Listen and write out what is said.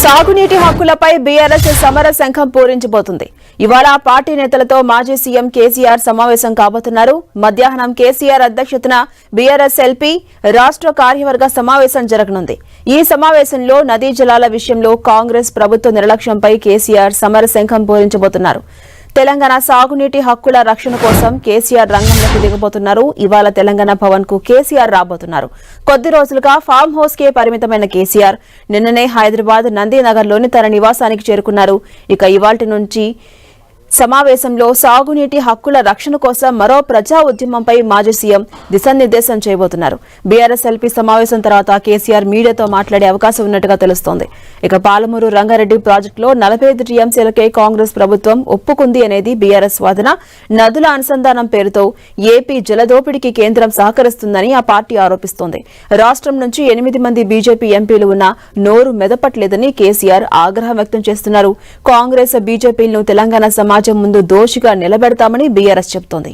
సాగునీటి హక్కులపై బీఆర్ఎస్ సమర శంఖం పూరించబోతుంది. ఇవాళ పార్టీ నేతలతో మాజీ సీఎం కేసీఆర్ సమావేశం కాబోతున్నారు. మధ్యాహ్నం కేసీఆర్ అధ్యక్షతన బీఆర్ఎస్ ఎల్పీ రాష్ట్ర కార్యవర్గ సమావేశం జరగనుంది. ఈ సమావేశంలో నదీ జలాల విషయంలో కాంగ్రెస్ ప్రభుత్వ నిర్లక్ష్యంపై కేసీఆర్ సమర శంఖం పూరించబోతున్నారు. తెలంగాణ సాగునీటి హక్కుల రక్షణ కోసం కేసీఆర్ రంగంలోకి దిగబోతున్నారు. ఇవాళ తెలంగాణ భవన్ కు కేసీఆర్ రాబోతున్నారు. కొద్ది రోజులుగా ఫామ్ హౌస్ కే పరిమితమైన కేసీఆర్ నిన్ననే హైదరాబాద్ నందీనగర్లోని తన నివాసానికి చేరుకున్నారు. ఇక ఇవాల్టి నుంచి సమావేశంలో సాగునీటి హక్కుల రక్షణ కోసం మరో ప్రజా ఉద్యమంపై మాజీ సీఎం దిశానిర్దేశం చేయబోతున్నారు. బీఆర్ఎస్ ఎల్పీ సమావేశం తర్వాత కేసీఆర్ మీడియాతో మాట్లాడే అవకాశం ఉన్నట్టుగా తెలుస్తోంది. ఇక పాలమూరు రంగారెడ్డి ప్రాజెక్టులో 45 టీఎంసీలకే కాంగ్రెస్ ప్రభుత్వం ఒప్పుకుంది అనేది బీఆర్ఎస్ వాదన. నదుల అనుసంధానం పేరుతో ఏపీ జలదోపిడికి కేంద్రం సహకరిస్తుందని ఆ పార్టీ ఆరోపిస్తోంది. రాష్ట్రం నుంచి 8 మంది బీజేపీ ఎంపీలు ఉన్నా నోరు మెదపట్లేదని కేసీఆర్ ఆగ్రహం వ్యక్తం చేస్తున్నారు. కాంగ్రెస్ బీజేపీలను తెలంగాణ సమాజం ముందు దోషిగా నిలబెడతామని బీఆర్ఎస్ చెబుతోంది.